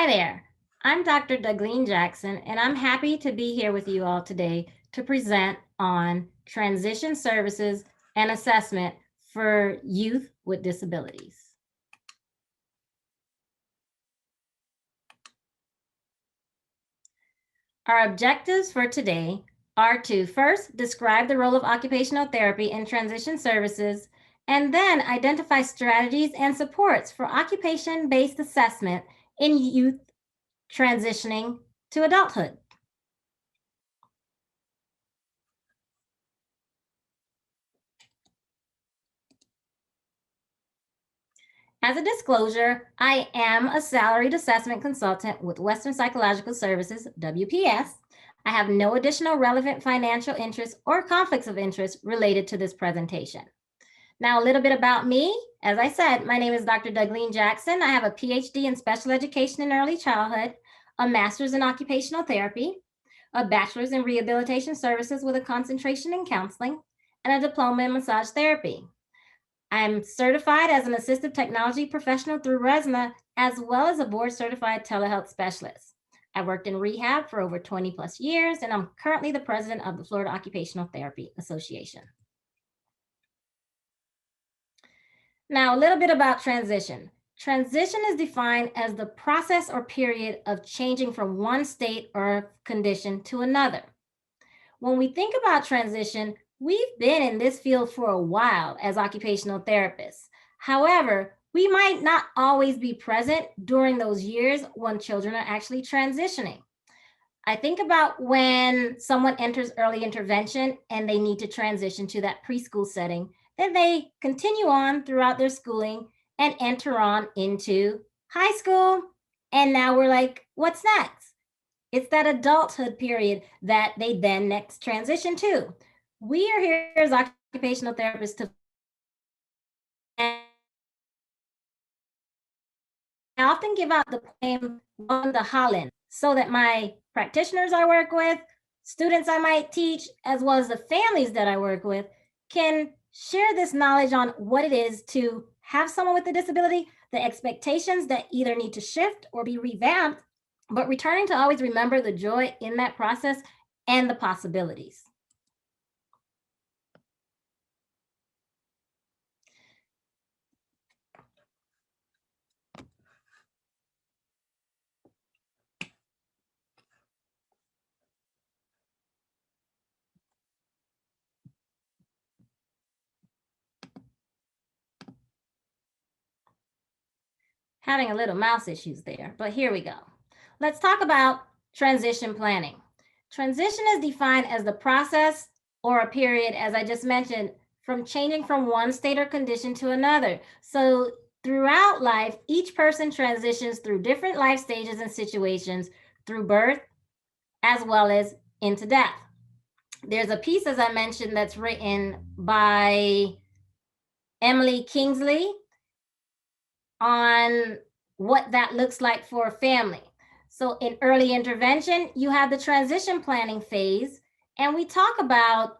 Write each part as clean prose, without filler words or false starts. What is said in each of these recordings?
Hi there, I'm Dr. Douglene Jackson, and I'm happy to be here with you all today to present on transition services and assessment for youth with disabilities. Our objectives for today are to first describe the role of occupational therapy in transition services, and then identify strategies and supports for occupation-based assessment in youth transitioning to adulthood. As a disclosure, I am a salaried assessment consultant with Western Psychological Services, WPS. I have no additional relevant financial interests or conflicts of interest related to this presentation. Now, a little bit about me. As I said, my name is Dr. Douglene Jackson. I have a PhD in special education in early childhood, a master's in occupational therapy, a bachelor's in rehabilitation services with a concentration in counseling, and a diploma in massage therapy. I'm certified as an assistive technology professional through RESNA, as well as a board certified telehealth specialist. I worked in rehab for over 20 plus years, and I'm currently the president of the Florida Occupational Therapy Association. Now, a little bit about transition. Transition is defined as the process or period of changing from one state or condition to another. When we think about transition, we've been in this field for a while as occupational therapists. However, we might not always be present during those years when children are actually transitioning. I think about when someone enters early intervention and they need to transition to that preschool setting, then they continue on throughout their schooling and enter on into high school. And now we're like, what's next? It's that adulthood period that they then next transition to. We are here as occupational therapists to I often give out the poem "Welcome to Holland" so that my practitioners I work with, students I might teach, as well as the families that I work with, can share this knowledge on what it is to have someone with a disability, the expectations that either need to shift or be revamped, but returning to always remember the joy in that process and the possibilities. Having a little mouse issues there, but here we go. Let's talk about transition planning. Transition is defined as the process or a period, as I just mentioned, from changing from one state or condition to another. So throughout life, each person transitions through different life stages and situations through birth as well as into death. There's a piece, as I mentioned, that's written by Emily Kingsley on what that looks like for a family. So in early intervention, you have the transition planning phase, and we talk about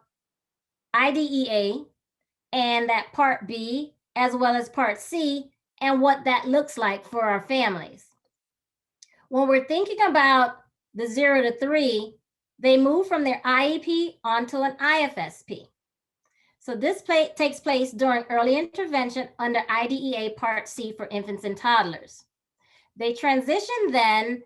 IDEA and that part B, as well as part C, and what that looks like for our families. When we're thinking about the 0 to 3, they move from their IEP onto an IFSP. So this takes place during early intervention under IDEA Part C for infants and toddlers. They transition then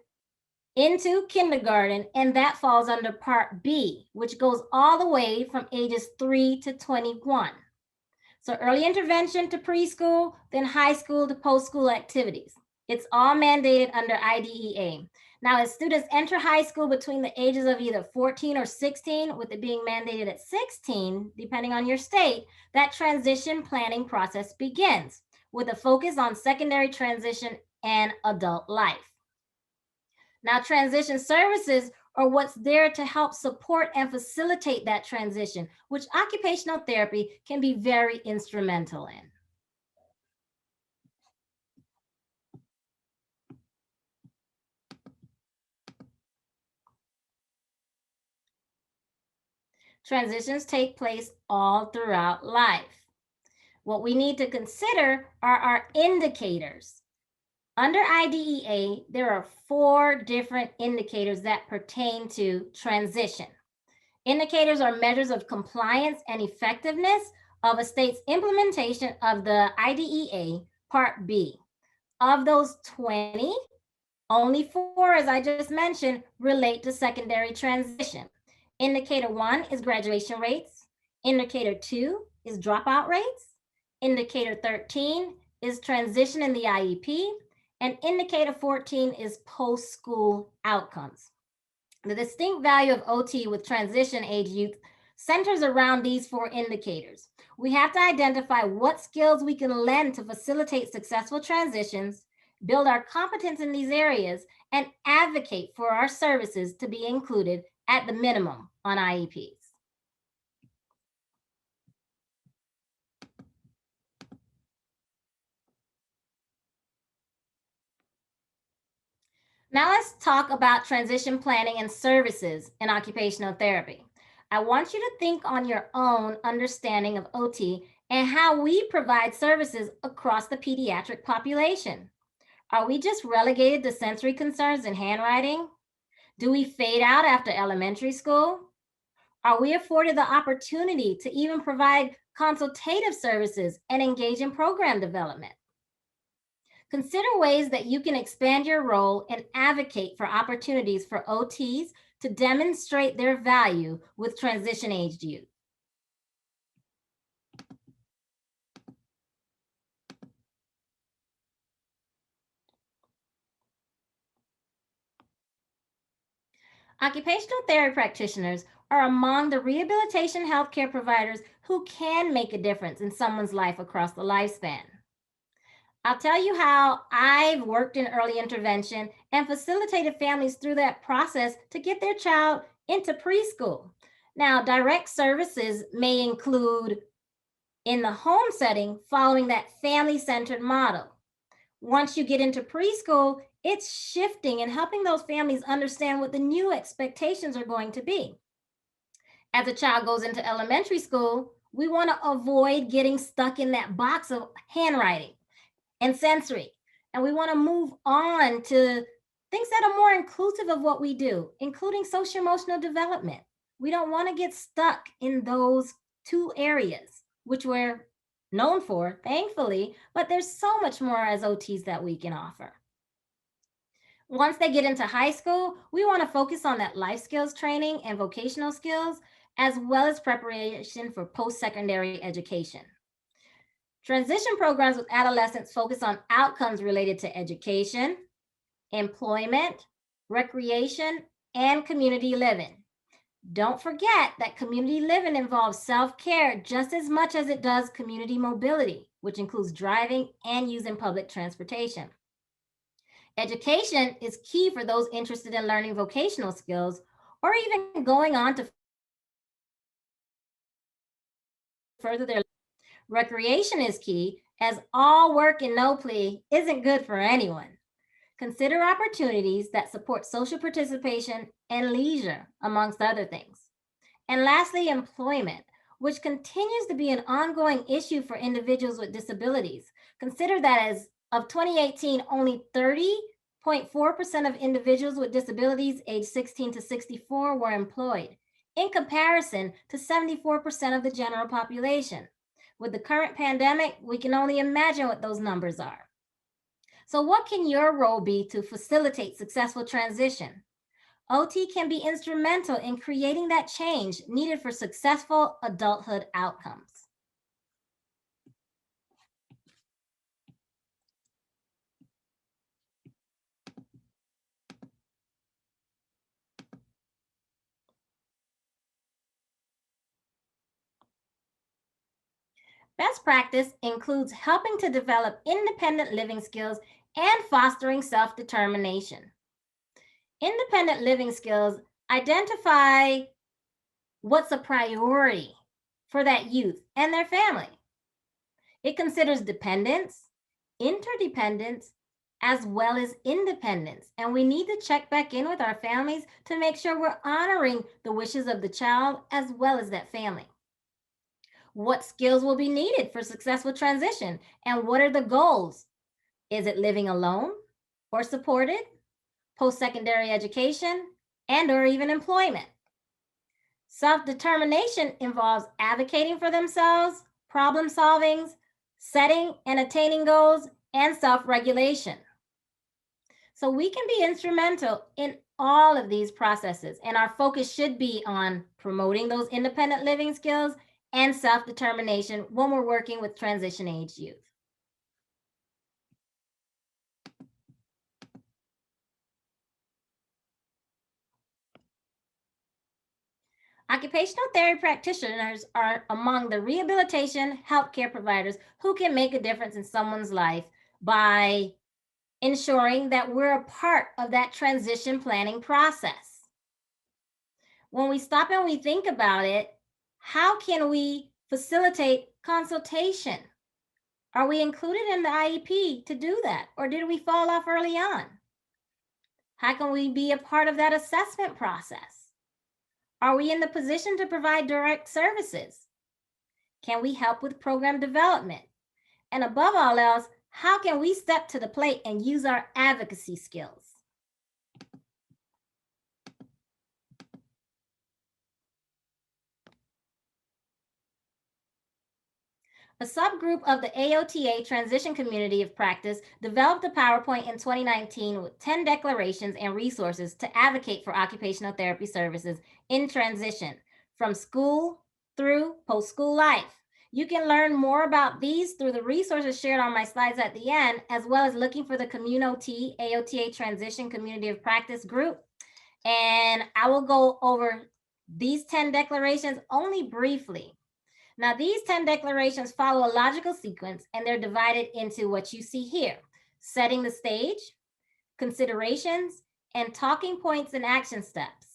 into kindergarten, and that falls under Part B, which goes all the way from ages 3 to 21. So early intervention to preschool, then high school to post-school activities. It's all mandated under IDEA. Now, as students enter high school between the ages of either 14 or 16, with it being mandated at 16, depending on your state, that transition planning process begins with a focus on secondary transition and adult life. Now, transition services are what's there to help support and facilitate that transition, which occupational therapy can be very instrumental in. Transitions take place all throughout life. What we need to consider are our indicators. Under IDEA, there are 4 different indicators that pertain to transition. Indicators are measures of compliance and effectiveness of a state's implementation of the IDEA Part B. Of those 20, only 4, as I just mentioned, relate to secondary transition. Indicator 1 is graduation rates. Indicator 2 is dropout rates. Indicator 13 is transition in the IEP. And indicator 14 is post-school outcomes. The distinct value of OT with transition age youth centers around these 4 indicators. We have to identify what skills we can lend to facilitate successful transitions, build our competence in these areas, and advocate for our services to be included at the minimum on IEPs. Now let's talk about transition planning and services in occupational therapy. I want you to think on your own understanding of OT and how we provide services across the pediatric population. Are we just relegated to sensory concerns and handwriting? Do we fade out after elementary school? Are we afforded the opportunity to even provide consultative services and engage in program development? Consider ways that you can expand your role and advocate for opportunities for OTs to demonstrate their value with transition-aged youth. Occupational therapy practitioners are among the rehabilitation healthcare providers who can make a difference in someone's life across the lifespan. I'll tell you how I've worked in early intervention and facilitated families through that process to get their child into preschool. Now, direct services may include in the home setting following that family-centered model. Once you get into preschool, it's shifting and helping those families understand what the new expectations are going to be. As a child goes into elementary school, we want to avoid getting stuck in that box of handwriting and sensory. And we want to move on to things that are more inclusive of what we do, including social emotional development. We don't want to get stuck in those 2 areas, which we're known for, thankfully, but there's so much more as OTs that we can offer. Once they get into high school, we want to focus on that life skills training and vocational skills, as well as preparation for post-secondary education. Transition programs with adolescents focus on outcomes related to education, employment, recreation, and community living. Don't forget that community living involves self-care just as much as it does community mobility, which includes driving and using public transportation. Education is key for those interested in learning vocational skills or even going on to further their recreation is key, as all work and no play isn't good for anyone. Consider opportunities that support social participation and leisure, amongst other things. And lastly, employment, which continues to be an ongoing issue for individuals with disabilities. Consider that as of 2018, only 30.4% of individuals with disabilities aged 16 to 64 were employed, in comparison to 74% of the general population. With the current pandemic, we can only imagine what those numbers are. So what can your role be to facilitate successful transition? OT can be instrumental in creating that change needed for successful adulthood outcomes. Best practice includes helping to develop independent living skills and fostering self-determination. Independent living skills identify what's a priority for that youth and their family. It considers dependence, interdependence, as well as independence. And we need to check back in with our families to make sure we're honoring the wishes of the child as well as that family. What skills will be needed for successful transition? And what are the goals? Is it living alone, or supported, post-secondary education, and or even employment. Self-determination involves advocating for themselves, problem solving, setting and attaining goals, and self-regulation. So we can be instrumental in all of these processes, and our focus should be on promoting those independent living skills and self-determination when we're working with transition-age youth. Occupational therapy practitioners are among the rehabilitation healthcare providers who can make a difference in someone's life by ensuring that we're a part of that transition planning process. When we stop and we think about it, how can we facilitate consultation? Are we included in the IEP to do that, or did we fall off early on? How can we be a part of that assessment process? Are we in the position to provide direct services? Can we help with program development? And above all else, how can we step to the plate and use our advocacy skills? A subgroup of the AOTA transition community of practice developed a PowerPoint in 2019 with 10 declarations and resources to advocate for occupational therapy services in transition from school through post-school life. You can learn more about these through the resources shared on my slides at the end, as well as looking for the Community AOTA Transition Community of Practice group. And I will go over these 10 declarations only briefly. Now, these 10 declarations follow a logical sequence, and they're divided into what you see here: setting the stage, considerations, and talking points and action steps.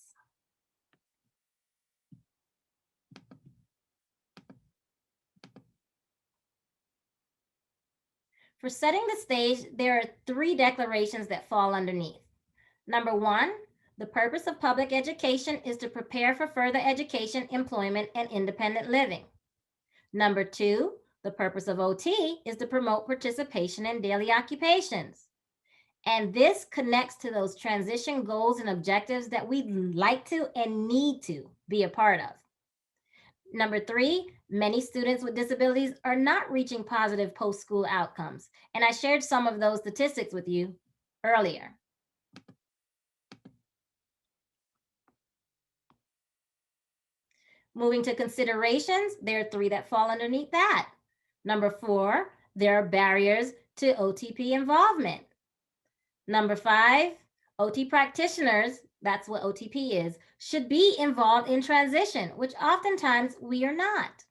For setting the stage, there are 3 declarations that fall underneath. Number 1, the purpose of public education is to prepare for further education, employment, and independent living. Number 2, the purpose of OT is to promote participation in daily occupations. And this connects to those transition goals and objectives that we'd like to and need to be a part of. Number 3, many students with disabilities are not reaching positive post-school outcomes. And I shared some of those statistics with you earlier. Moving to considerations, there are 3 that fall underneath that. Number 4, there are barriers to OTP involvement. Number 5, OT practitioners, that's what OTP is, should be involved in transition, which oftentimes we are not.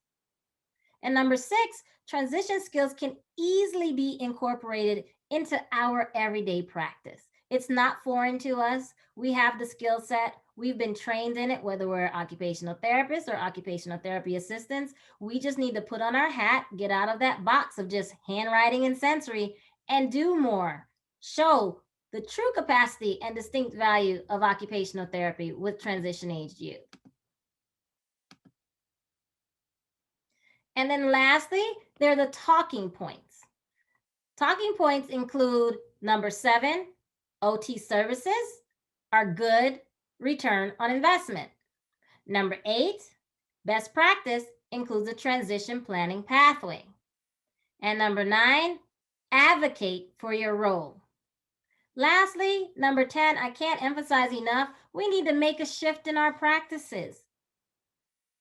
And number 6, transition skills can easily be incorporated into our everyday practice. It's not foreign to us. We have the skill set. We've been trained in it, whether we're occupational therapists or occupational therapy assistants. We just need to put on our hat, get out of that box of just handwriting and sensory, and do more. Show the true capacity and distinct value of occupational therapy with transition-aged youth. And then lastly, there are the talking points. Talking points include number 7, OT services are good return on investment. Number 8, best practice includes a transition planning pathway. And number 9, advocate for your role. Lastly, number 10, I can't emphasize enough, we need to make a shift in our practices.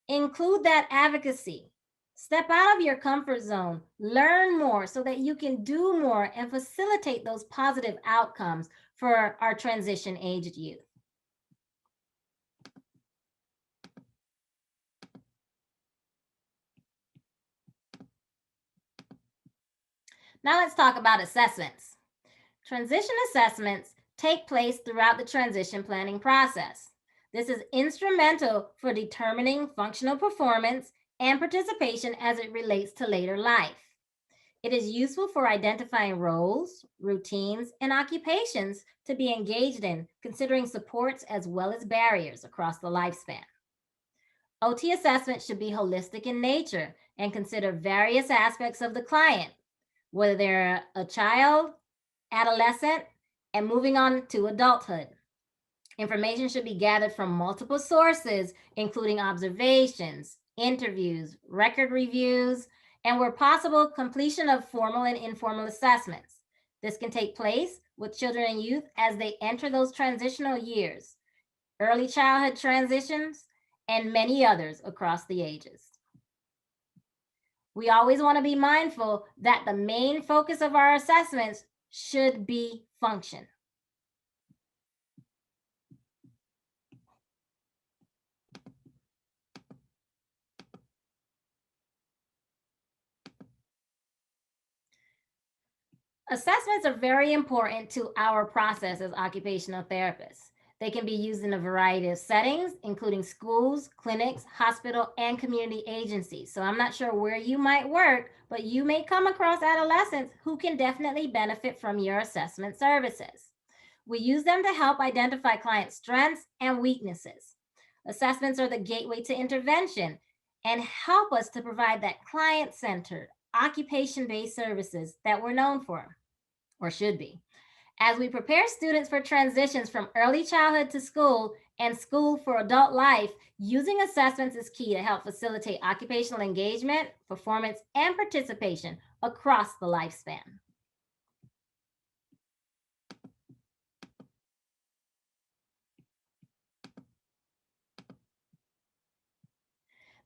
Include that advocacy. Step out of your comfort zone, learn more so that you can do more and facilitate those positive outcomes for our transition-aged youth. Now let's talk about assessments. Transition assessments take place throughout the transition planning process. This is instrumental for determining functional performance and participation as it relates to later life. It is useful for identifying roles, routines, and occupations to be engaged in, considering supports as well as barriers across the lifespan. OT assessment should be holistic in nature and consider various aspects of the client, whether they're a child, adolescent, And moving on to adulthood. Information should be gathered from multiple sources, including observations, interviews, record reviews, and where possible, completion of formal and informal assessments. This can take place with children and youth as they enter those transitional years, early childhood transitions, and many others across the ages. We always want to be mindful that the main focus of our assessments should be function. Assessments are very important to our process as occupational therapists. They can be used in a variety of settings, including schools, clinics, hospital, and community agencies. So I'm not sure where you might work, but you may come across adolescents who can definitely benefit from your assessment services. We use them to help identify client strengths and weaknesses. Assessments are the gateway to intervention and help us to provide that client-centered, occupation-based services that we're known for, or should be. As we prepare students for transitions from early childhood to school and school for adult life, using assessments is key to help facilitate occupational engagement, performance, and participation across the lifespan.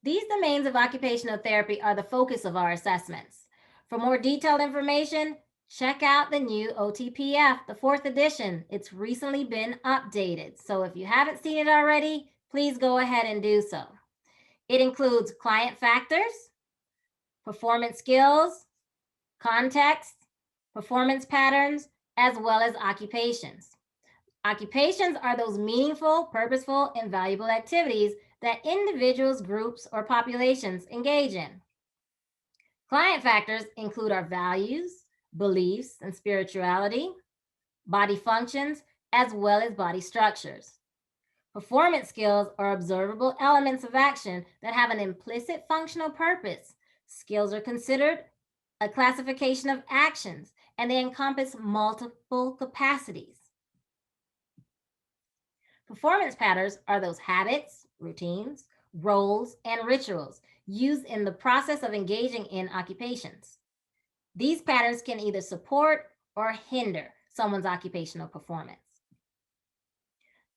These domains of occupational therapy are the focus of our assessments. For more detailed information, check out the new OTPF, the 4th edition. It's recently been updated. So if you haven't seen it already, please go ahead and do so. It includes client factors, performance skills, context, performance patterns, as well as occupations. Occupations are those meaningful, purposeful, and valuable activities that individuals, groups, or populations engage in. Client factors include our values, beliefs, and spirituality, body functions, as well as body structures. Performance skills are observable elements of action that have an implicit functional purpose. Skills are considered a classification of actions, and they encompass multiple capacities. Performance patterns are those habits, routines, roles, and rituals used in the process of engaging in occupations. These patterns can either support or hinder someone's occupational performance.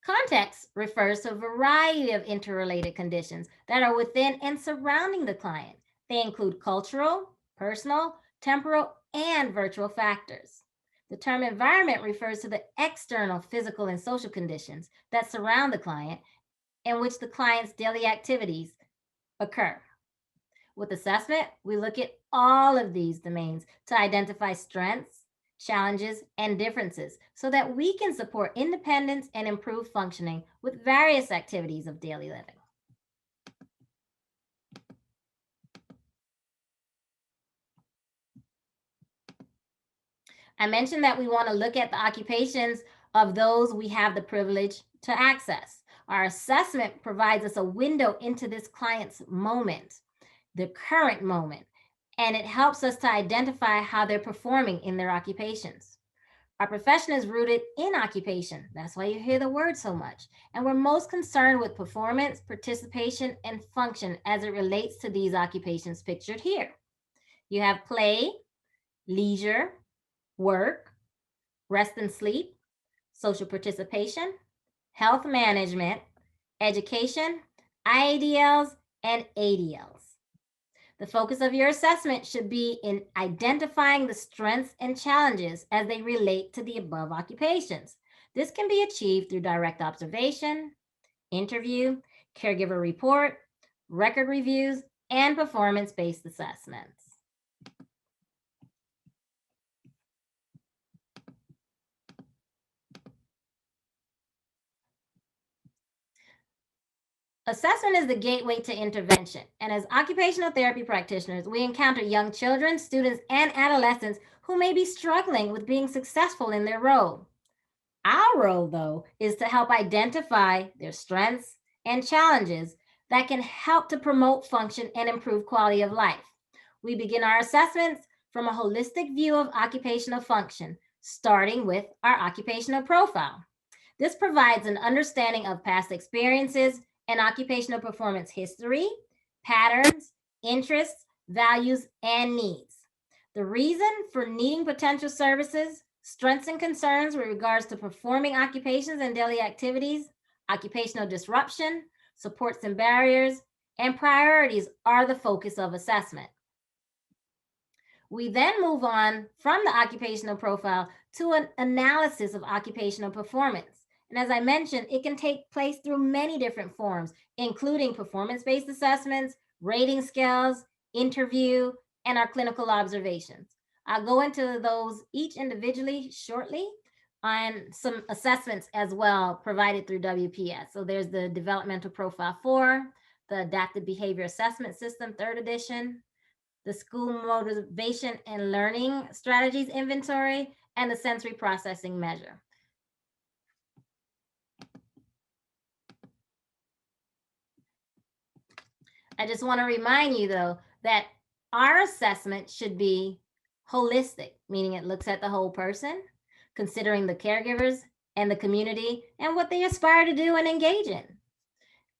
Context refers to a variety of interrelated conditions that are within and surrounding the client. They include cultural, personal, temporal, and virtual factors. The term environment refers to the external physical and social conditions that surround the client in which the client's daily activities occur. With assessment, we look at all of these domains to identify strengths, challenges, and differences so that we can support independence and improve functioning with various activities of daily living. I mentioned that we want to look at the occupations of those we have the privilege to access. Our assessment provides us a window into this client's moment, the current moment, and it helps us to identify how they're performing in their occupations. Our profession is rooted in occupation. That's why you hear the word so much. And we're most concerned with performance, participation, and function as it relates to these occupations pictured here. You have play, leisure, work, rest and sleep, social participation, health management, education, IADLs, and ADLs. The focus of your assessment should be in identifying the strengths and challenges as they relate to the above occupations. This can be achieved through direct observation, interview, caregiver report, record reviews, and performance-based assessments. Assessment is the gateway to intervention. And as occupational therapy practitioners, we encounter young children, students, and adolescents who may be struggling with being successful in their role. Our role, though, is to help identify their strengths and challenges that can help to promote function and improve quality of life. We begin our assessments from a holistic view of occupational function starting with our occupational profile. This provides an understanding of past experiences and occupational performance history, patterns, interests, values, and needs. The reason for needing potential services, strengths and concerns with regards to performing occupations and daily activities, occupational disruption, supports and barriers, and priorities are the focus of assessment. We then move on from the occupational profile to an analysis of occupational performance. And as I mentioned, it can take place through many different forms, including performance-based assessments, rating scales, interview, and our clinical observations. I'll go into those each individually shortly, and some assessments as well provided through WPS. So there's the Developmental Profile 4, the Adaptive Behavior Assessment System, 3rd edition, the School Motivation and Learning Strategies Inventory, and the Sensory Processing Measure. I just want to remind you, though, that our assessment should be holistic, meaning it looks at the whole person, considering the caregivers and the community and what they aspire to do and engage in.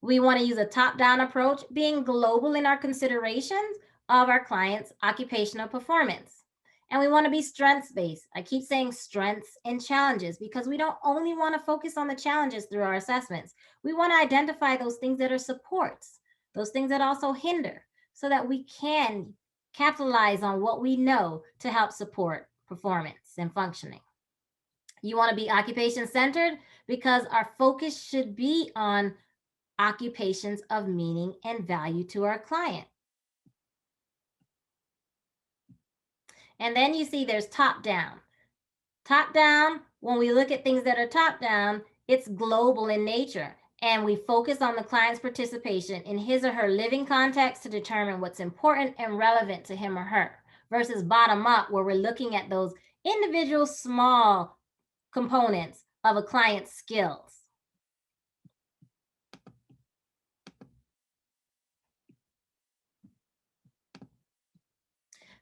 We want to use a top-down approach, being global in our considerations of our clients' occupational performance. And we want to be strengths-based. I keep saying strengths and challenges because we don't only want to focus on the challenges through our assessments. We want to identify those things that are supports, those things that also hinder, so that we can capitalize on what we know to help support performance and functioning. You want to be occupation-centered because our focus should be on occupations of meaning and value to our client. And then you see there's top-down. Top-down, when we look at things that are top-down, it's global in nature. And we focus on the client's participation in his or her living context to determine what's important and relevant to him or her, versus bottom-up, where we're looking at those individual small components of a client's skills.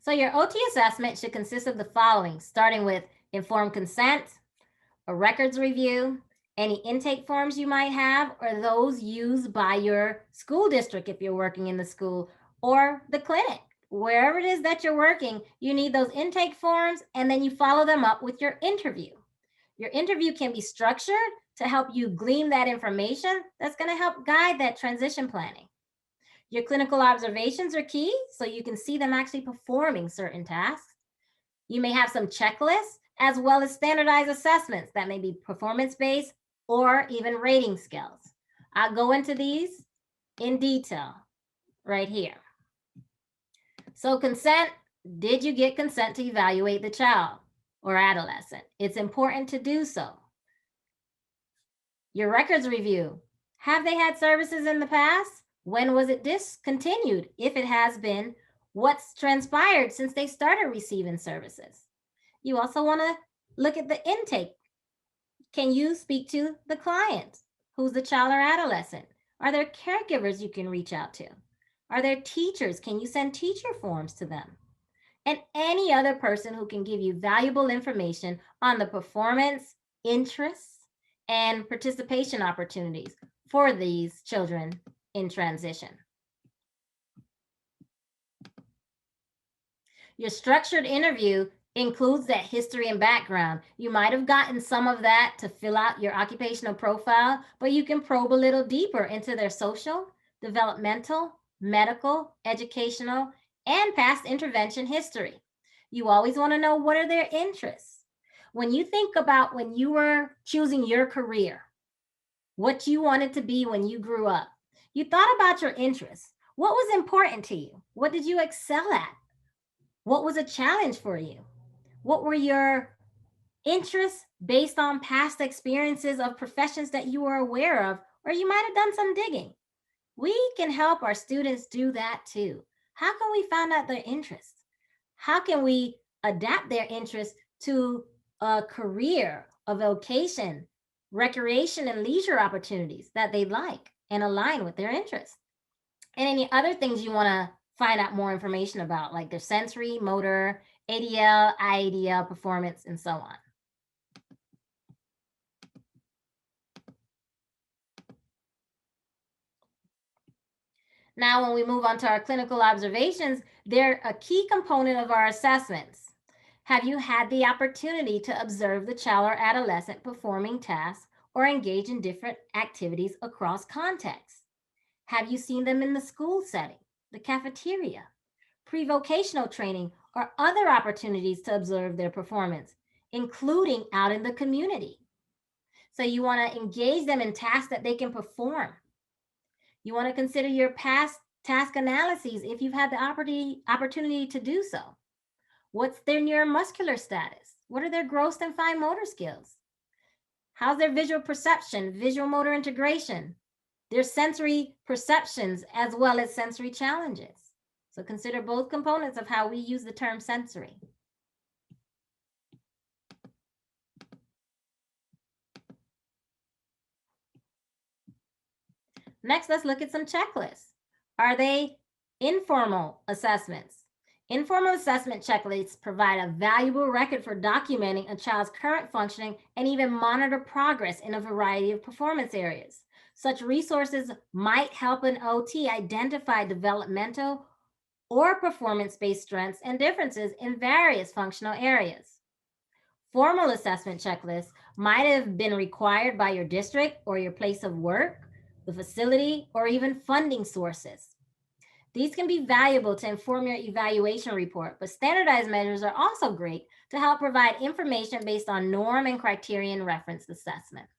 So your OT assessment should consist of the following, starting with informed consent, a records review, any intake forms you might have, or those used by your school district if you're working in the school, or the clinic. Wherever it is that you're working, you need those intake forms, and then you follow them up with your interview. Your interview can be structured to help you glean that information that's going to help guide that transition planning. Your clinical observations are key, so you can see them actually performing certain tasks. You may have some checklists, as well as standardized assessments that may be performance-based or even rating scales. I'll go into these in detail right here. So consent, did you get consent to evaluate the child or adolescent? It's important to do so. Your records review, have they had services in the past? When was it discontinued? If it has been, what's transpired since they started receiving services? You also want to look at the intake. Can you speak to the client? Who's the child or adolescent? Are there caregivers you can reach out to? Are there teachers? Can you send teacher forms to them? And any other person who can give you valuable information on the performance, interests, and participation opportunities for these children in transition. Your structured interview includes that history and background. You might have gotten some of that to fill out your occupational profile, but you can probe a little deeper into their social, developmental, medical, educational, and past intervention history. You always want to know, what are their interests? When you think about when you were choosing your career, what you wanted to be when you grew up, you thought about your interests. What was important to you? What did you excel at? What was a challenge for you? What were your interests based on past experiences of professions that you were aware of, or you might have done some digging? We can help our students do that too. How can we find out their interests? How can we adapt their interests to a career, a vocation, recreation, and leisure opportunities that they like and align with their interests? And any other things you want to find out more information about, like their sensory, motor, ADL, IADL performance, and so on. Now, when we move on to our clinical observations, they're a key component of our assessments. Have you had the opportunity to observe the child or adolescent performing tasks or engage in different activities across contexts? Have you seen them in the school setting, the cafeteria, pre-vocational training, or other opportunities to observe their performance, including out in the community? So you want to engage them in tasks that they can perform. You want to consider your past task analyses if you've had the opportunity to do so. What's their neuromuscular status? What are their gross and fine motor skills? How's their visual perception, visual motor integration, their sensory perceptions, as well as sensory challenges? So consider both components of how we use the term sensory. Next, let's look at some checklists. Are they informal assessments? Informal assessment checklists provide a valuable record for documenting a child's current functioning and even monitor progress in a variety of performance areas. Such resources might help an OT identify developmental or performance-based strengths and differences in various functional areas. Formal assessment checklists might have been required by your district or your place of work, the facility, or even funding sources. These can be valuable to inform your evaluation report, but standardized measures are also great to help provide information based on norm and criterion reference assessments.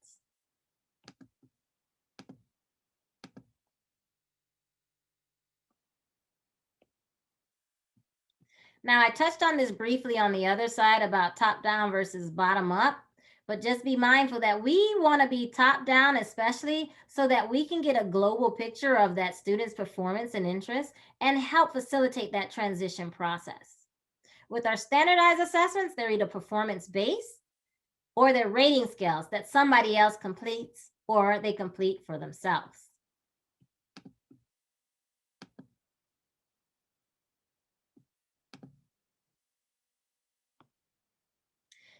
Now, I touched on this briefly on the other side about top down versus bottom up, but just be mindful that we want to be top down, especially so that we can get a global picture of that student's performance and interest and help facilitate that transition process. With our standardized assessments, they're either performance-based or they're rating scales that somebody else completes or they complete for themselves.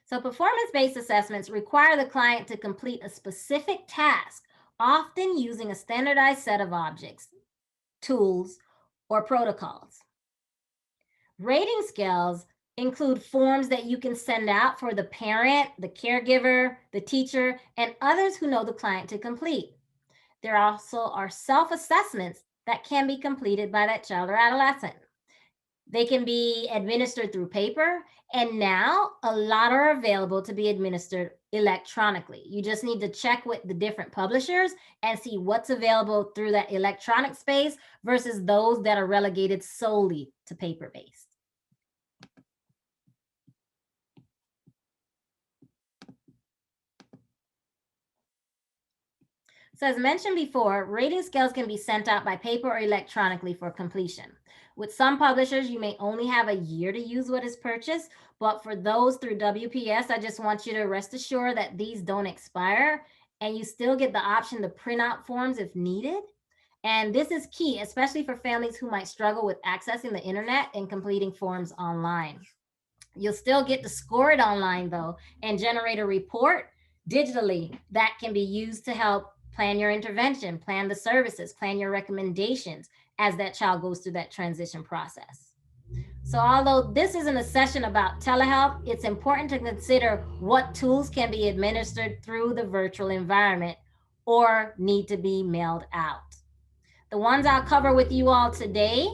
So performance-based assessments require the client to complete a specific task, often using a standardized set of objects, tools, or protocols. Rating scales include forms that you can send out for the parent, the caregiver, the teacher, and others who know the client to complete. There also are self-assessments that can be completed by that child or adolescent. They can be administered through paper, and now a lot are available to be administered electronically. You just need to check with the different publishers and see what's available through that electronic space versus those that are relegated solely to paper-based. So as mentioned before, rating scales can be sent out by paper or electronically for completion. With some publishers, you may only have a year to use what is purchased, but for those through WPS, I just want you to rest assured that these don't expire and you still get the option to print out forms if needed. And this is key, especially for families who might struggle with accessing the internet and completing forms online. You'll still get to score it online though and generate a report digitally that can be used to help plan your intervention, plan the services, plan your recommendations as that child goes through that transition process. So although this isn't a session about telehealth, it's important to consider what tools can be administered through the virtual environment or need to be mailed out. The ones I'll cover with you all today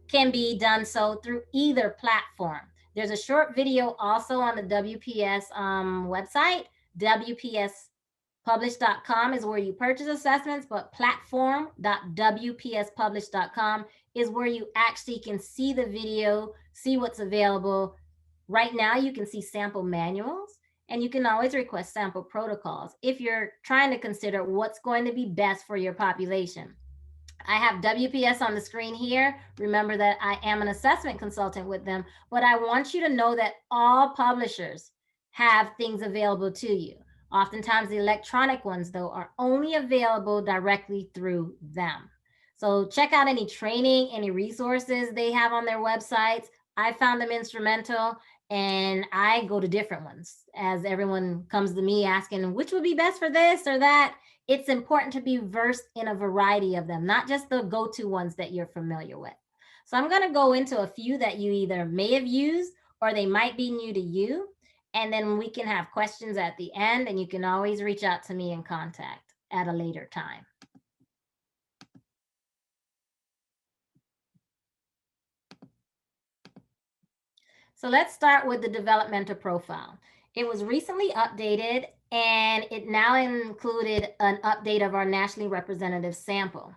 can be done so through either platform. There's a short video also on the WPS website. WPSpublish.com is where you purchase assessments, but platform.wpspublish.com is where you actually can see the video, see what's available. Right now, you can see sample manuals, and you can always request sample protocols if you're trying to consider what's going to be best for your population. I have WPS on the screen here. Remember that I am an assessment consultant with them, but I want you to know that all publishers have things available to you. Oftentimes the electronic ones though are only available directly through them. So check out any training, any resources they have on their websites. I found them instrumental and I go to different ones as everyone comes to me asking which would be best for this or that. it's important to be versed in a variety of them, not just the go-to ones that you're familiar with. So I'm going to go into a few that you either may have used or they might be new to you. And then we can have questions at the end, and you can always reach out to me in contact at a later time. So let's start with the developmental profile. It was recently updated, and it now included an update of our nationally representative sample.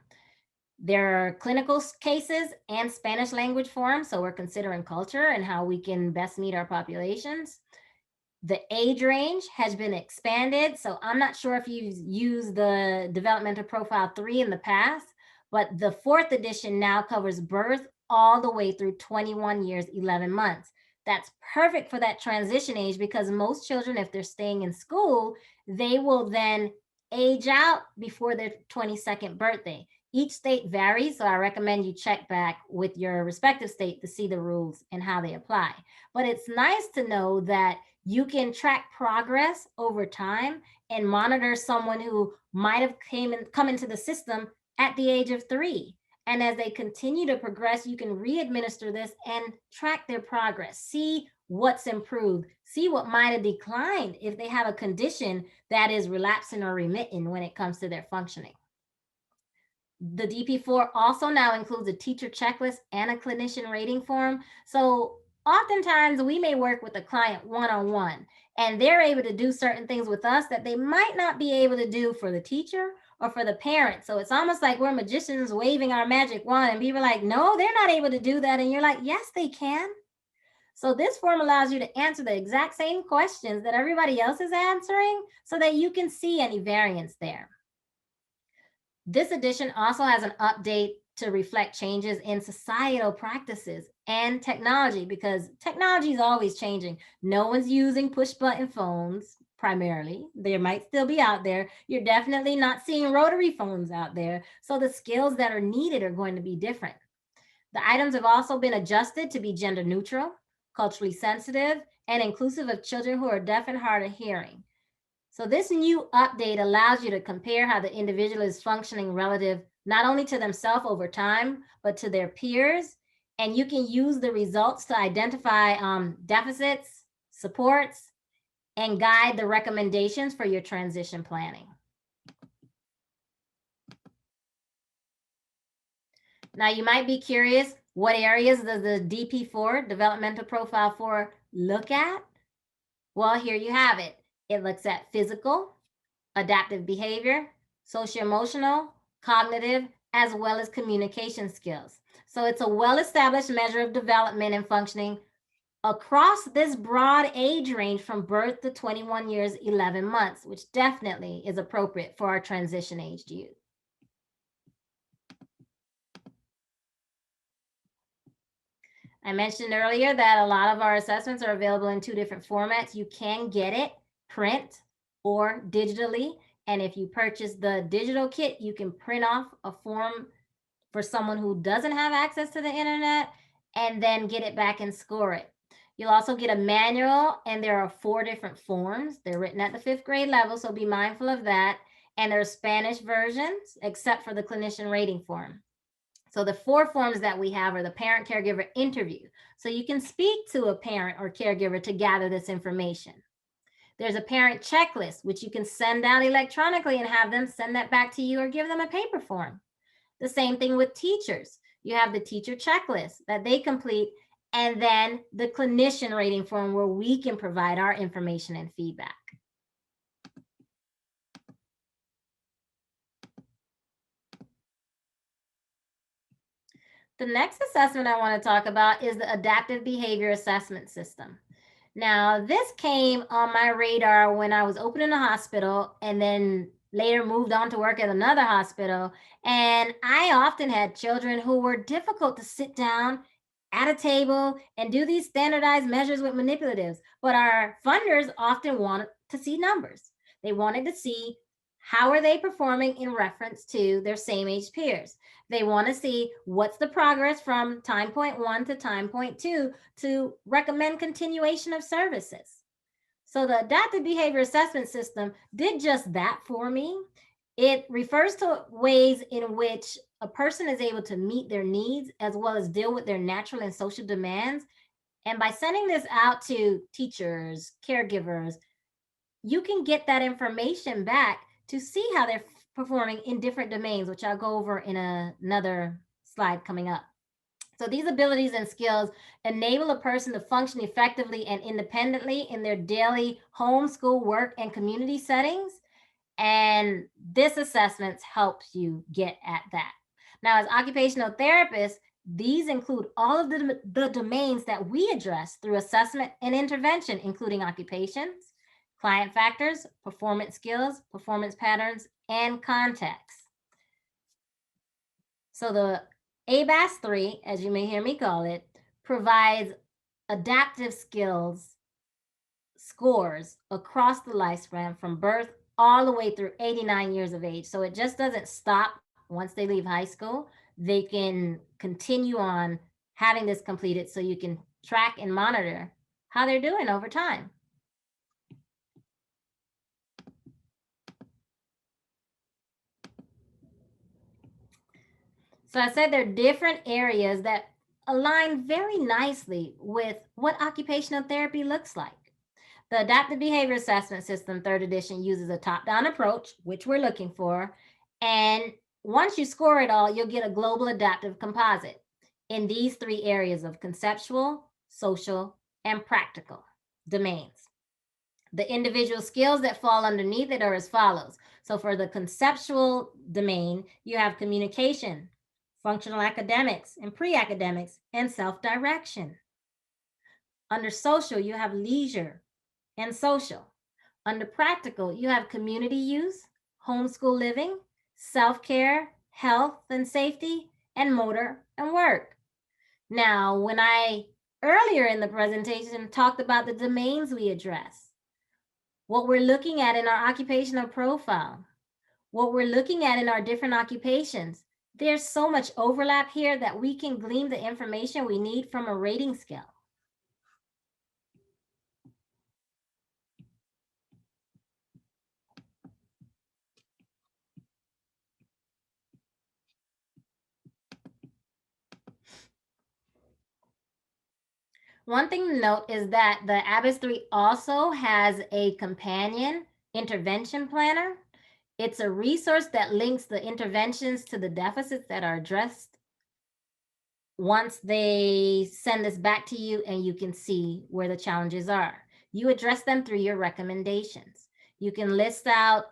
There are clinical cases and Spanish language forms, so we're considering culture and how we can best meet our populations. The age range has been expanded, so I'm not sure if you've used the Developmental Profile 3 in the past, but the 4th edition now covers birth all the way through 21 years, 11 months. That's perfect for that transition age because most children, if they're staying in school, they will then age out before their 22nd birthday. Each state varies, so I recommend you check back with your respective state to see the rules and how they apply. But it's nice to know that you can track progress over time and monitor someone who might have come into the system at the age of 3. And as they continue to progress, you can re-administer this and track their progress, see what's improved, see what might have declined if they have a condition that is relapsing or remitting when it comes to their functioning. The DP4 also now includes a teacher checklist and a clinician rating form. So oftentimes we may work with a client one-on-one, and they're able to do certain things with us that they might not be able to do for the teacher or for the parent. So it's almost like we're magicians waving our magic wand, and people are like, no, they're not able to do that. And you're like, yes, they can. So this form allows you to answer the exact same questions that everybody else is answering so that you can see any variance there. This edition also has an update to reflect changes in societal practices and technology, because technology is always changing. No one's using push button phones primarily. They might still be out there. You're definitely not seeing rotary phones out there. So the skills that are needed are going to be different. The items have also been adjusted to be gender neutral, culturally sensitive, and inclusive of children who are deaf and hard of hearing. So this new update allows you to compare how the individual is functioning relative not only to themselves over time, but to their peers. And you can use the results to identify deficits, supports, and guide the recommendations for your transition planning. Now you might be curious, what areas does the DP4, Developmental Profile 4, look at? Well, here you have it. It looks at physical, adaptive behavior, socio-emotional, cognitive, as well as communication skills. So it's a well-established measure of development and functioning across this broad age range from birth to 21 years, 11 months, which definitely is appropriate for our transition-aged youth. I mentioned earlier that a lot of our assessments are available in 2 different formats. You can get it print or digitally. And if you purchase the digital kit, you can print off a form for someone who doesn't have access to the internet and then get it back and score it. You'll also get a manual, and there are 4 different forms. They're written at the 5th grade level, so be mindful of that. And there are Spanish versions, except for the clinician rating form. So the 4 forms that we have are the parent caregiver interview. So you can speak to a parent or caregiver to gather this information. There's a parent checklist, which you can send out electronically and have them send that back to you or give them a paper form. The same thing with teachers. You have the teacher checklist that they complete, and then the clinician rating form where we can provide our information and feedback. The next assessment I want to talk about is the Adaptive Behavior Assessment System. Now, this came on my radar when I was opening a hospital and then later moved on to work at another hospital. And I often had children who were difficult to sit down at a table and do these standardized measures with manipulatives. But our funders often wanted to see numbers. They wanted to see how are they performing in reference to their same age peers. They want to see what's the progress from time point 1 to time point 2 to recommend continuation of services. So the Adaptive Behavior Assessment System did just that for me. It refers to ways in which a person is able to meet their needs as well as deal with their natural and social demands. And by sending this out to teachers, caregivers, you can get that information back to see how they're performing in different domains, which I'll go over in another slide coming up. So these abilities and skills enable a person to function effectively and independently in their daily home, school, work, and community settings. And this assessment helps you get at that. Now, as occupational therapists, these include all of the domains that we address through assessment and intervention, including occupations, client factors, performance skills, performance patterns, and context. So the ABAS-3, as you may hear me call it, provides adaptive skills scores across the lifespan from birth all the way through 89 years of age. So it just doesn't stop once they leave high school. They can continue on having this completed so you can track and monitor how they're doing over time. So I said there are different areas that align very nicely with what occupational therapy looks like. The Adaptive Behavior Assessment System, 3rd edition, uses a top-down approach, which we're looking for. And once you score it all, you'll get a global adaptive composite in these 3 areas of conceptual, social, and practical domains. The individual skills that fall underneath it are as follows. So for the conceptual domain, you have communication, functional academics, and pre-academics, and self-direction. Under social, you have leisure and social. Under practical, you have community use, homeschool living, self-care, health and safety, and motor and work. Now, when I earlier in the presentation talked about the domains we address, what we're looking at in our occupational profile, what we're looking at in our different occupations, there's so much overlap here that we can glean the information we need from a rating scale. One thing to note is that the ABAS-3 also has a companion intervention planner. It's a resource that links the interventions to the deficits that are addressed once they send this back to you, and you can see where the challenges are. You address them through your recommendations. You can list out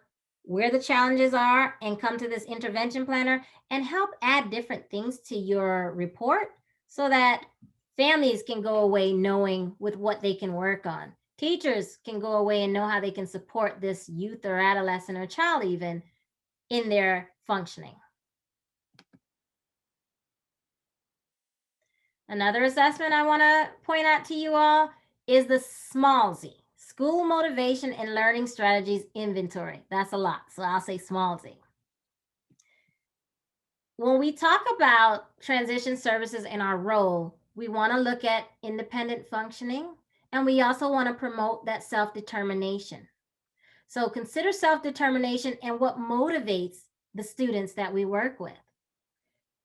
where the challenges are and come to this intervention planner and help add different things to your report so that families can go away knowing with what they can work on. Teachers can go away and know how they can support this youth or adolescent or child even in their functioning. Another assessment I want to point out to you all is the Smallie, School Motivation and Learning Strategies Inventory. That's a lot, so I'll say Smallie. When we talk about transition services in our role, we want to look at independent functioning, and we also want to promote that self-determination. So consider self-determination and what motivates the students that we work with.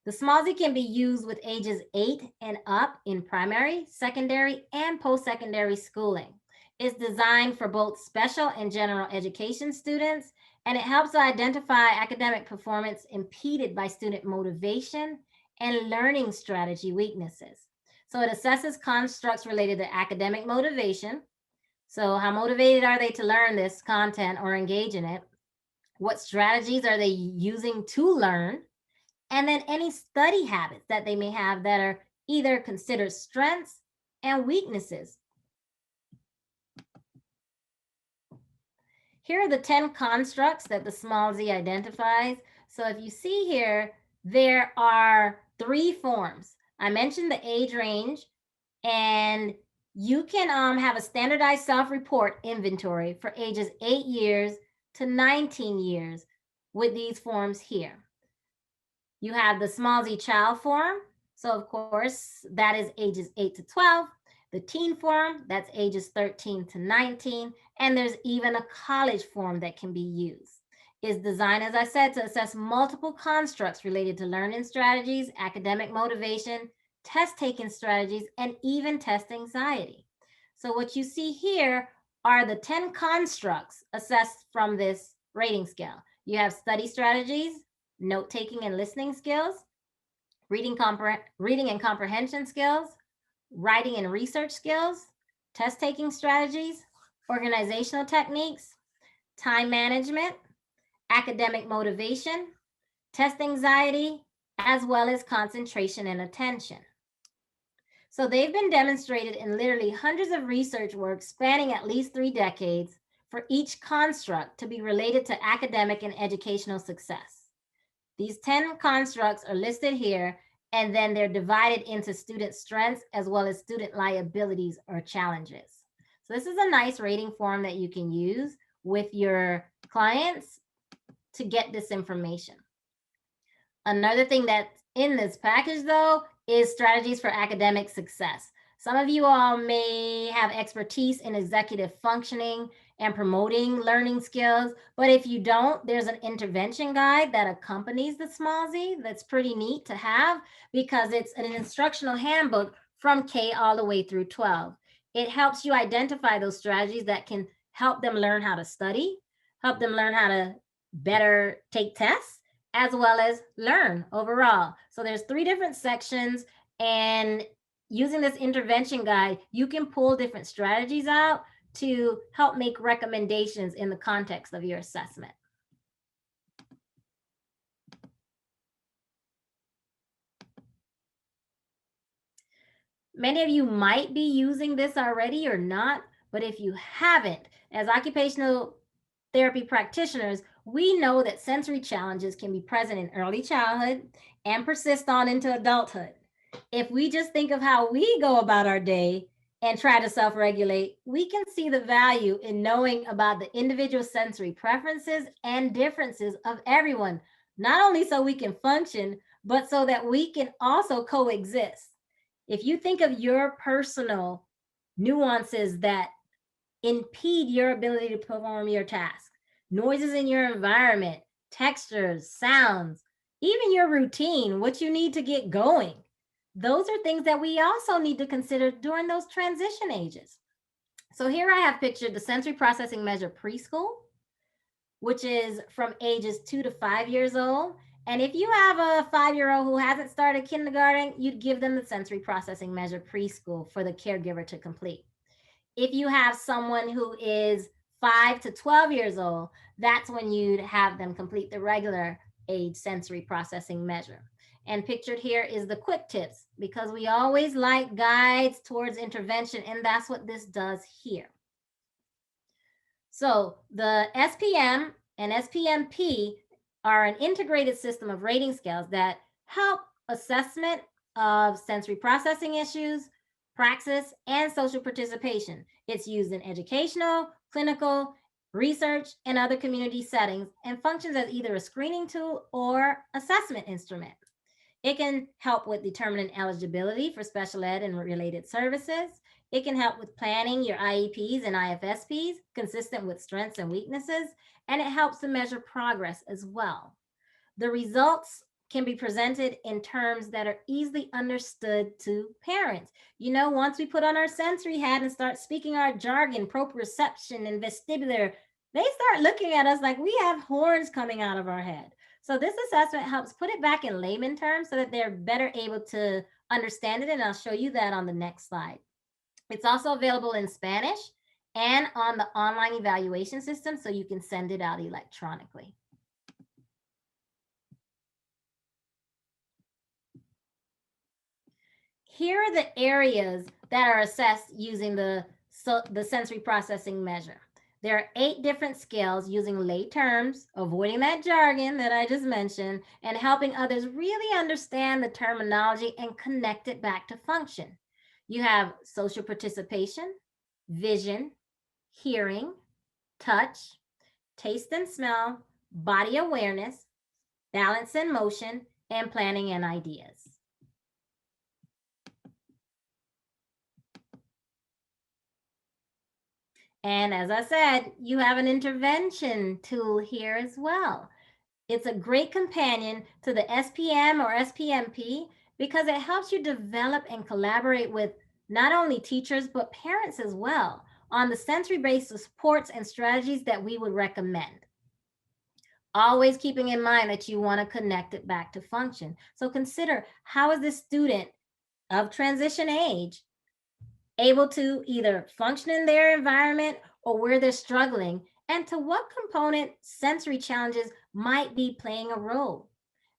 The Smallie can be used with ages 8 and up in primary, secondary, and post-secondary schooling. It's designed for both special and general education students, and it helps to identify academic performance impeded by student motivation and learning strategy weaknesses. So it assesses constructs related to academic motivation. So how motivated are they to learn this content or engage in it? What strategies are they using to learn? And then any study habits that they may have that are either considered strengths and weaknesses. Here are the 10 constructs that the Smallie identifies. So if you see here, there are 3 forms. I mentioned the age range, and you can have a standardized self-report inventory for ages 8 years to 19 years with these forms here. You have the Smallie child form. So of course, that is ages 8 to 12. The teen form, that's ages 13 to 19. And there's even a college form that can be used. is designed, as I said, to assess multiple constructs related to learning strategies, academic motivation, test-taking strategies, and even test anxiety. So what you see here are the 10 constructs assessed from this rating scale. You have study strategies, note-taking and listening skills, reading and comprehension skills, writing and research skills, test-taking strategies, organizational techniques, time management, academic motivation, test anxiety, as well as concentration and attention. So they've been demonstrated in literally hundreds of research works spanning at least 3 decades for each construct to be related to academic and educational success. These 10 constructs are listed here, and then they're divided into student strengths as well as student liabilities or challenges. So this is a nice rating form that you can use with your clients to get this information. Another thing that's in this package, though, is strategies for academic success. Some of you all may have expertise in executive functioning and promoting learning skills, but if you don't, there's an intervention guide that accompanies the Smallie that's pretty neat to have because it's an instructional handbook from K all the way through 12. It helps you identify those strategies that can help them learn how to study, help them learn how to better take tests, as well as learn overall. So there's 3 different sections, and using this intervention guide, you can pull different strategies out to help make recommendations in the context of your assessment. Many of you might be using this already or not, but if you haven't, as occupational therapy practitioners, we know that sensory challenges can be present in early childhood and persist on into adulthood. If we just think of how we go about our day and try to self-regulate, we can see the value in knowing about the individual sensory preferences and differences of everyone, not only so we can function, but so that we can also coexist. If you think of your personal nuances that impede your ability to perform your task, noises in your environment, textures, sounds, even your routine, what you need to get going, those are things that we also need to consider during those transition ages. So here I have pictured the sensory processing measure preschool, which is from ages 2 to 5 years old. And if you have a 5-year-old who hasn't started kindergarten, you'd give them the sensory processing measure preschool for the caregiver to complete. If you have someone who is 5 to 12 years old, that's when you'd have them complete the regular age sensory processing measure. And pictured here is the quick tips, because we always like guides towards intervention, and that's what this does here. So the SPM and SPM-P are an integrated system of rating scales that help assessment of sensory processing issues, praxis, and social participation. It's used in educational, clinical, research, and other community settings, and functions as either a screening tool or assessment instrument. It can help with determining eligibility for special ed and related services. It can help with planning your IEPs and IFSPs consistent with strengths and weaknesses, and it helps to measure progress as well. The results can be presented in terms that are easily understood to parents. You know, once we put on our sensory hat and start speaking our jargon, proprioception and vestibular, they start looking at us like we have horns coming out of our head. So this assessment helps put it back in layman terms so that they're better able to understand it, and I'll show you that on the next slide. It's also available in Spanish and on the online evaluation system, so you can send it out electronically. Here are the areas that are assessed using the sensory processing measure. There are 8 different scales using lay terms, avoiding that jargon that I just mentioned, and helping others really understand the terminology and connect it back to function. You have social participation, vision, hearing, touch, taste and smell, body awareness, balance and motion, and planning and ideas. And as I said, you have an intervention tool here as well. It's a great companion to the SPM or SPM-P because it helps you develop and collaborate with not only teachers, but parents as well on the sensory-based supports and strategies that we would recommend. Always keeping in mind that you want to connect it back to function. So consider, how is this student of transition age able to either function in their environment or where they're struggling, and to what component sensory challenges might be playing a role.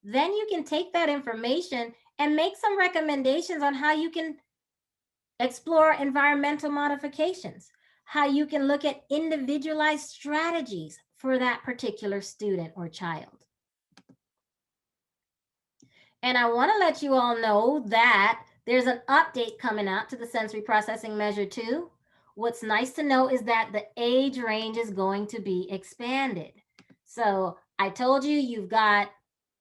Then you can take that information and make some recommendations on how you can explore environmental modifications, how you can look at individualized strategies for that particular student or child. And I want to let you all know that there's an update coming out to the sensory processing measure 2. What's nice to know is that the age range is going to be expanded. So I told you you've got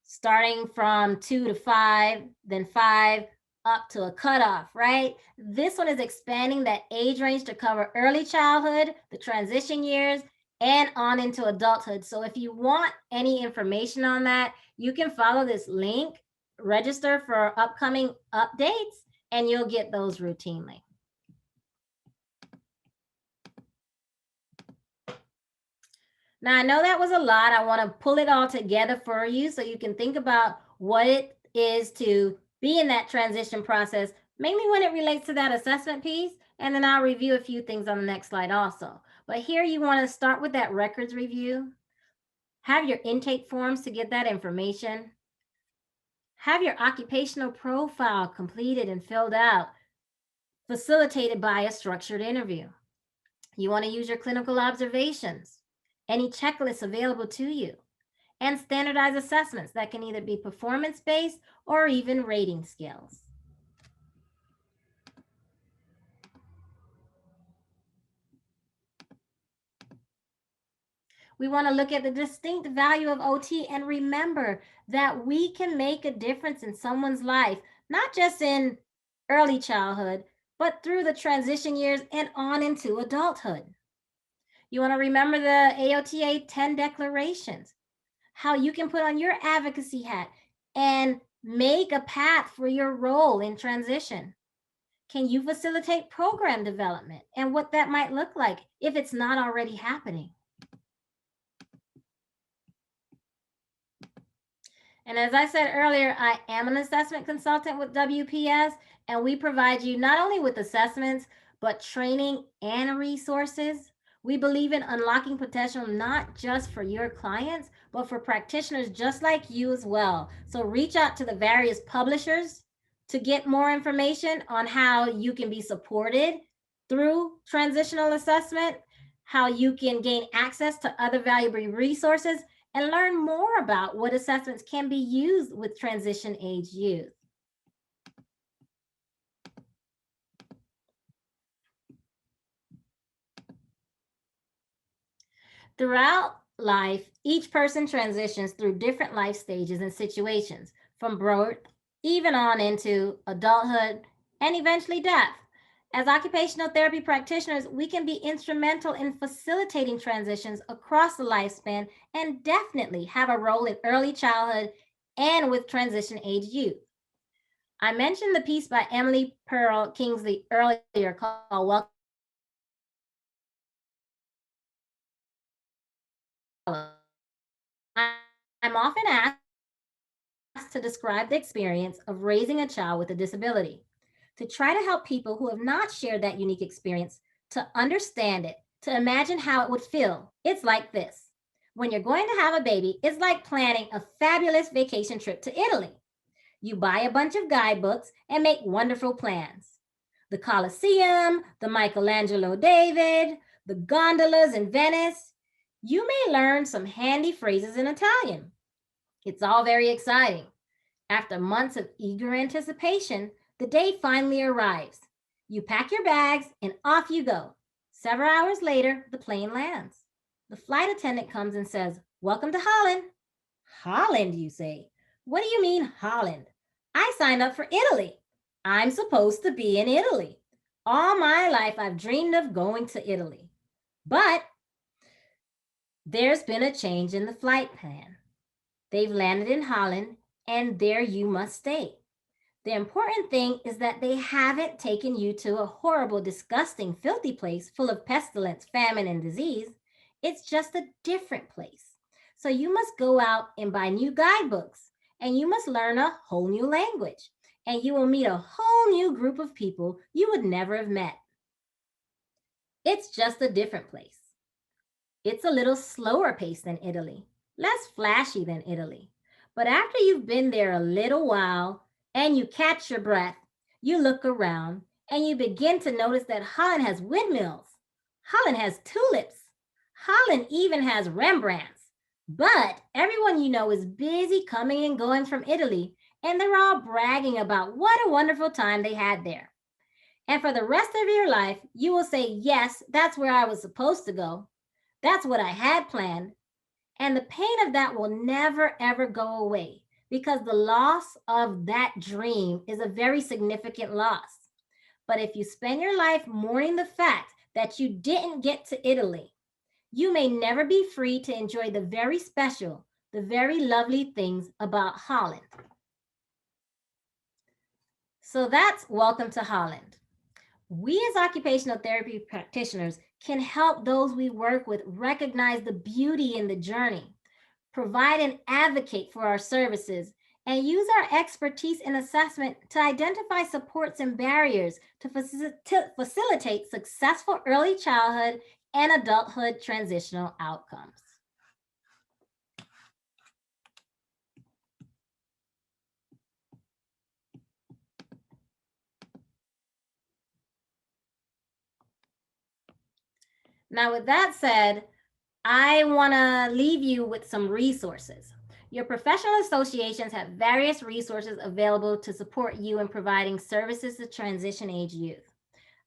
starting from 2 to 5, then 5 up to a cutoff, right? This one is expanding that age range to cover early childhood, the transition years, and on into adulthood. So if you want any information on that, you can follow this link, register for upcoming updates, and you'll get those routinely. Now, I know that was a lot. I want to pull it all together for you so you can think about what it is to be in that transition process, mainly when it relates to that assessment piece. And then I'll review a few things on the next slide also. But here you want to start with that records review. Have your intake forms to get that information. Have your occupational profile completed and filled out, facilitated by a structured interview. You want to use your clinical observations, any checklists available to you, and standardized assessments that can either be performance-based or even rating scales. We want to look at the distinct value of OT and remember that we can make a difference in someone's life, not just in early childhood, but through the transition years and on into adulthood. You want to remember the AOTA 10 declarations, how you can put on your advocacy hat and make a path for your role in transition. Can you facilitate program development and what that might look like if it's not already happening? And as I said earlier, I am an assessment consultant with WPS, and we provide you not only with assessments, but training and resources. We believe in unlocking potential not just for your clients, but for practitioners just like you as well. So reach out to the various publishers to get more information on how you can be supported through transitional assessment, how you can gain access to other valuable resources, and learn more about what assessments can be used with transition age youth. Throughout life, each person transitions through different life stages and situations, from birth even on into adulthood and eventually death. As occupational therapy practitioners, we can be instrumental in facilitating transitions across the lifespan and definitely have a role in early childhood and with transition age youth. I mentioned the piece by Emily Pearl Kingsley earlier called Welcome. I'm often asked to describe the experience of raising a child with a disability, to try to help people who have not shared that unique experience to understand it, to imagine how it would feel. It's like this. When you're going to have a baby, it's like planning a fabulous vacation trip to Italy. You buy a bunch of guidebooks and make wonderful plans. The Colosseum, the Michelangelo David, the gondolas in Venice. You may learn some handy phrases in Italian. It's all very exciting. After months of eager anticipation, the day finally arrives. You pack your bags and off you go. Several hours later, the plane lands. The flight attendant comes and says, "Welcome to Holland." Holland, you say? What do you mean, Holland? I signed up for Italy. I'm supposed to be in Italy. All my life, I've dreamed of going to Italy. But there's been a change in the flight plan. They've landed in Holland, and there you must stay. The important thing is that they haven't taken you to a horrible, disgusting, filthy place full of pestilence, famine, and disease. It's just a different place. So you must go out and buy new guidebooks, and you must learn a whole new language, and you will meet a whole new group of people you would never have met. It's just a different place. It's a little slower pace than Italy, less flashy than Italy. But after you've been there a little while and you catch your breath, you look around and you begin to notice that Holland has windmills. Holland has tulips. Holland even has Rembrandts. But everyone you know is busy coming and going from Italy, and they're all bragging about what a wonderful time they had there. And for the rest of your life, you will say, yes, that's where I was supposed to go. That's what I had planned. And the pain of that will never, ever go away because the loss of that dream is a very significant loss. But if you spend your life mourning the fact that you didn't get to Italy, you may never be free to enjoy the very special, the very lovely things about Holland. So that's welcome to Holland. We as occupational therapy practitioners can help those we work with recognize the beauty in the journey, provide and advocate for our services, and use our expertise in assessment to identify supports and barriers to facilitate successful early childhood and adulthood transitional outcomes. Now, with that said, I want to leave you with some resources. Your professional associations have various resources available to support you in providing services to transition age youth.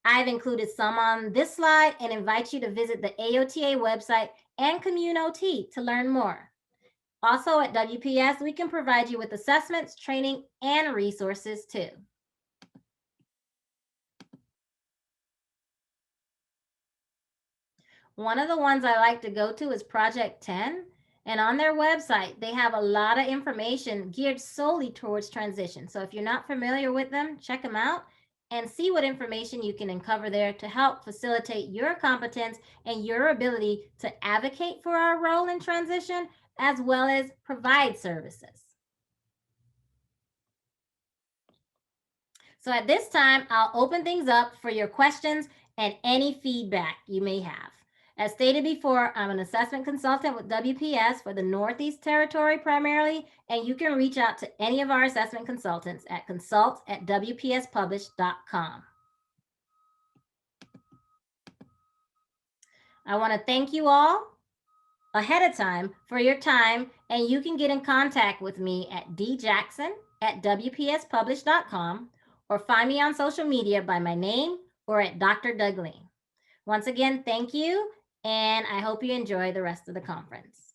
I've included some on this slide and invite you to visit the AOTA website and CommunOT to learn more. Also at WPS, we can provide you with assessments, training, and resources too. One of the ones I like to go to is Project 10. And on their website, they have a lot of information geared solely towards transition. So if you're not familiar with them, check them out and see what information you can uncover there to help facilitate your competence and your ability to advocate for our role in transition, as well as provide services. So at this time, I'll open things up for your questions and any feedback you may have. As stated before, I'm an assessment consultant with WPS for the Northeast Territory primarily, and you can reach out to any of our assessment consultants at consult@wpspublish.com. I want to thank you all ahead of time for your time, and you can get in contact with me at djackson@wpspublish.com or find me on social media by my name or at Dr. Douglene. Once again, thank you, and I hope you enjoy the rest of the conference.